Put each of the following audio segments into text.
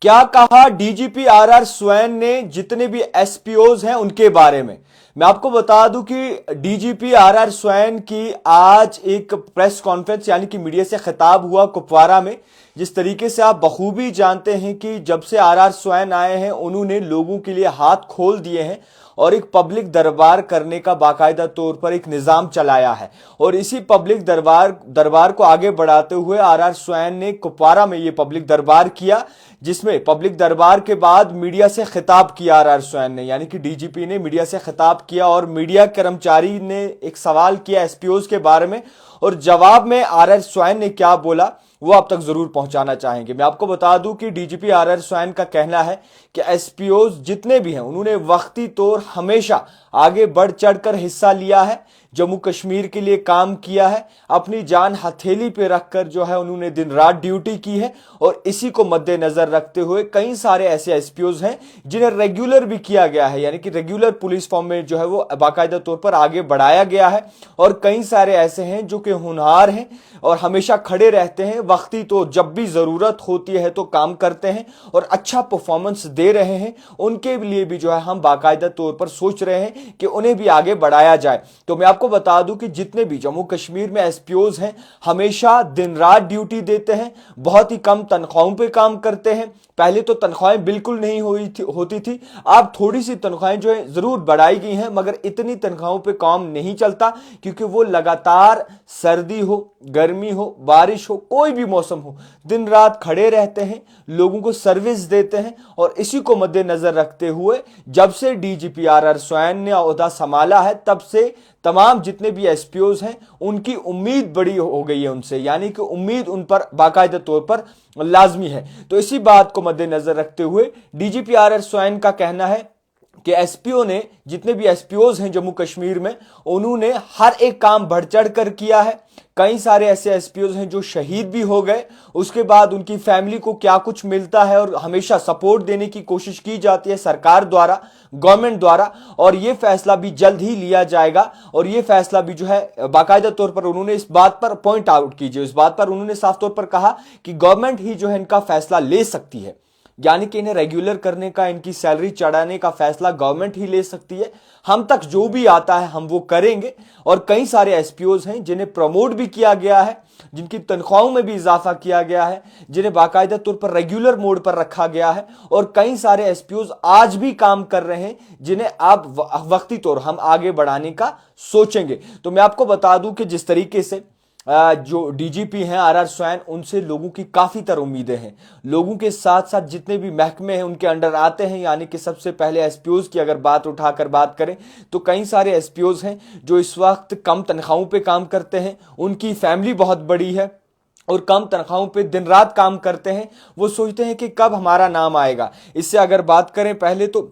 क्या कहा DGP RR swan ने जितने भी एसपीओज हैं उनके बारे में। मैं आपको बता दूं कि डीजीपी आरआर स्वैन की आज एक प्रेस कॉन्फ्रेंस यानी कि मीडिया से खिताब हुआ कुपवारा में। जिस तरीके से आप बखूबी जानते हैं कि जब से आरआर स्वैन आए हैं उन्होंने लोगों के लिए हाथ खोल दिए हैं और एक पब्लिक दरबार करने का बाकायदा तौर पर एक निजाम चलाया है। और इसी पब्लिक दरबार को आगे बढ़ाते हुए आरआर स्वैन ने कुपवारा में ये पब्लिक दरबार किया, जिसमें पब्लिक दरबार के बाद मीडिया से खिताब किया आरआर स्वैन ने, यानी कि डीजीपी ने मीडिया से खिताब किया और मीडिया कर्मचारी ने एक सवाल किया एसपीओज के बारे में और जवाब में आरआर स्वैन ने क्या बोला वो आप तक जरूर पहुंचाना चाहेंगे। मैं आपको बता दूं कि डीजीपी आरआर स्वैन का कहना है कि एसपीओज जितने भी हैं उन्होंने वक्ती तौर हमेशा आगे बढ़ चढ़कर हिस्सा लिया है, जम्मू कश्मीर के लिए काम किया है, अपनी जान हथेली पे रखकर जो है उन्होंने दिन रात ड्यूटी की है। और इसी को मद्देनजर रखते हुए कई सारे ऐसे एसपीओज हैं जिन्हें रेगुलर भी किया गया है, यानी कि रेगुलर पुलिस फॉर्म में जो है वो बाकायदा तौर पर आगे बढ़ाया गया है। और कई सारे ऐसे हैं जो कि होनहार हैं और हमेशा खड़े रहते हैं, वक्ती तो जब भी जरूरत होती है तो काम करते हैं और अच्छा परफॉर्मेंस दे रहे हैं। उनके लिए भी जो है हम बाकायदा तौर पर सोच रहे हैं कि उन्हें भी आगे बढ़ाया जाए। तो मैं आपको बता दूं कि जितने भी जम्मू कश्मीर में एसपीओज हैं हमेशा दिन रात ड्यूटी देते हैं, बहुत ही कम तनख्वाहों पे काम करते हैं। पहले तो तनख्वाहें बिल्कुल नहीं होती थी, अब थोड़ी सी तनख्वाहें जो है जरूर बढ़ाई गई हैं, मगर इतनी तनख्वाहों पे काम नहीं चलता क्योंकि वो लगातार सर्दी हो, गर्मी हो, बारिश हो, कोई भी मौसम हो, दिन रात खड़े रहते हैं, लोगों को सर्विस देते हैं। और इसी को मद्देनजर रखते हुए जब से डीजीपी आरआर स्वैन ने ओहदा संभाला है तब से तमाम जितने भी एसपीओज हैं उनकी उम्मीद बड़ी हो गई है उनसे, यानी कि उम्मीद उन पर बाकायदा तौर पर लाजमी है। तो इसी बात को मद्देनजर रखते हुए डीजीपी आरआर स्वैन का कहना है कि एसपीओ ने जितने भी एसपीओज हैं जम्मू कश्मीर में उन्होंने हर एक काम बढ़ चढ़ कर किया है। कई सारे ऐसे एसपीओज हैं जो शहीद भी हो गए, उसके बाद उनकी फैमिली को क्या कुछ मिलता है और हमेशा सपोर्ट देने की कोशिश की जाती है सरकार द्वारा, गवर्नमेंट द्वारा। और यह फैसला भी जल्द ही लिया जाएगा और यह फैसला भी जो है बाकायदा तौर पर उन्होंने इस बात पर पॉइंट आउट कीजिए, इस बात पर उन्होंने साफ तौर पर कहा कि गवर्नमेंट ही जो है इनका फैसला ले सकती है, यानी कि इन्हें रेगुलर करने का, इनकी सैलरी चढ़ाने का फैसला गवर्नमेंट ही ले सकती है। हम तक जो भी आता है हम वो करेंगे। और कई सारे एसपीओज हैं जिन्हें प्रमोट भी किया गया है, जिनकी तनख्वाहों में भी इजाफा किया गया है, जिन्हें बाकायदा तौर पर रेगुलर मोड पर रखा गया है। और कई सारे एसपीओज आज भी काम कर रहे हैं जिन्हें अब वक्ती तौर हम आगे बढ़ाने का सोचेंगे। तो मैं आपको बता दूं कि जिस तरीके से जो डीजीपी हैं आरआर स्वैन, उनसे लोगों की काफी तरह उम्मीदें हैं। लोगों के साथ साथ जितने भी महकमे हैं उनके अंडर आते हैं, यानी कि सबसे पहले एसपीओज की अगर बात उठाकर बात करें तो कई सारे एसपीओज हैं जो इस वक्त कम तनख्वाहों पे काम करते हैं, उनकी फैमिली बहुत बड़ी है और कम तनख्वाहों पे दिन रात काम करते हैं। वो सोचते हैं कि कब हमारा नाम आएगा। इससे अगर बात करें पहले तो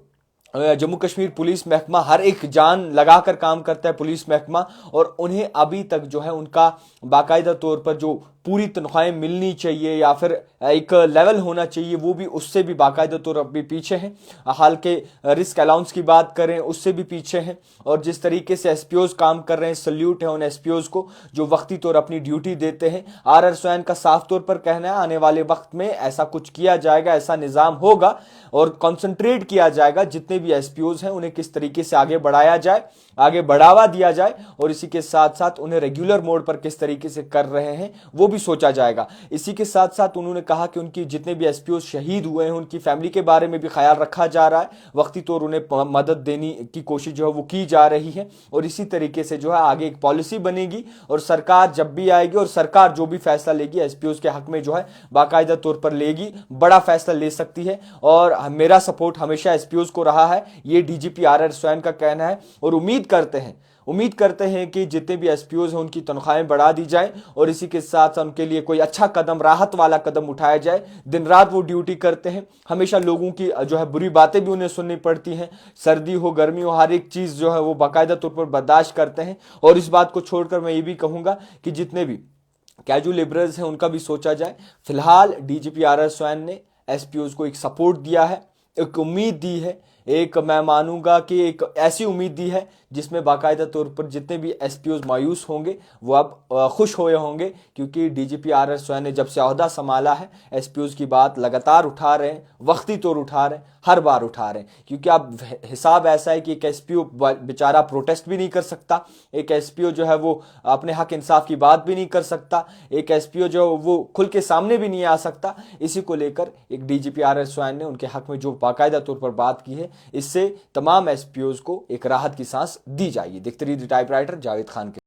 जम्मू कश्मीर पुलिस महकमा हर एक जान लगाकर काम करता है पुलिस महकमा, और उन्हें अभी तक जो है उनका बाकायदा तौर पर जो पूरी तनख्वाहें मिलनी चाहिए या फिर एक लेवल होना चाहिए वो भी उससे भी बाकायदा तौर पर पीछे हैं। हाल के रिस्क अलाउंस की बात करें उससे भी पीछे हैं। और जिस तरीके से एसपीओज काम कर रहे हैं, सल्यूट है उन एसपीओज को जो वक्ती तौर अपनी ड्यूटी देते हैं। आरआर स्वैन का साफ तौर पर कहना है आने वाले वक्त में ऐसा कुछ किया जाएगा, ऐसा निजाम होगा और कंसंट्रेट किया जाएगा जितने भी एसपीओज हैं उन्हें किस तरीके से आगे बढ़ाया जाए, आगे बढ़ावा दिया जाए और इसी के साथ साथ उन्हें रेगुलर मोड पर किस तरीके से कर रहे हैं वो भी सोचा जाएगा। इसी के साथ साथ उन्होंने कहा कि उनकी जितने भी एसपीओ शहीद हुए हैं उनकी फैमिली के बारे में भी ख्याल रखा जा रहा है, वक्ती तौर उन्हें मदद देने की कोशिश जो है वो की जा रही है। और इसी तरीके से जो है आगे एक पॉलिसी बनेगी और सरकार जब भी आएगी और सरकार जो भी फैसला लेगी एसपीओ के हक में जो है बाकायदा तौर पर लेगी, बड़ा फैसला ले सकती है। और मेरा सपोर्ट हमेशा एसपीओ को रहा है, ये डीजीपी आरआर स्वैन का कहना है। और उम्मीद करते हैं कि जितने भी एसपीओज हैं उनकी तनख्वाहें बढ़ा दी जाएं और इसी के साथ उनके लिए कोई अच्छा कदम, राहत वाला कदम उठाया जाए। दिन रात वो ड्यूटी करते हैं, हमेशा लोगों की जो है बुरी बातें भी उन्हें सुननी पड़ती हैं, सर्दी हो, गर्मी हो, हर एक चीज़ जो है वो बाकायदा तौर पर बर्दाश्त करते हैं। और इस बात को छोड़कर मैं ये भी कहूँगा कि जितने भी कैजुअल लेबरर्स हैं उनका भी सोचा जाए। फिलहाल डीजीपी आरआर स्वैन ने एसपीओज को एक सपोर्ट दिया है, एक उम्मीद दी है, एक मैं मानूंगा कि एक ऐसी उम्मीद दी है जिसमें बाकायदा तौर पर जितने भी एसपीओ मायूस होंगे वो अब खुश हुए होंगे, क्योंकि डीजीपी आर आर स्वैन ने जब से ओहदा संभाला है एसपीओ की बात लगातार उठा रहे हैं, वक्ती तौर उठा रहे हैं, हर बार उठा रहे हैं। क्योंकि अब हिसाब ऐसा है कि एक एसपीओ बेचारा प्रोटेस्ट भी नहीं कर सकता, एक एसपीओ जो है वो अपने हक इंसाफ की बात भी नहीं कर सकता, एक एसपीओ जो वो खुल के सामने भी नहीं आ सकता। इसी को लेकर एक डीजीपी आर एस स्वैन ने उनके हक में जो बाकायदा तौर पर बात की है, इससे तमाम एसपीओ को एक राहत की सांस दी जाएगी। देखते रहिए टाइपराइटर जावेद खान के।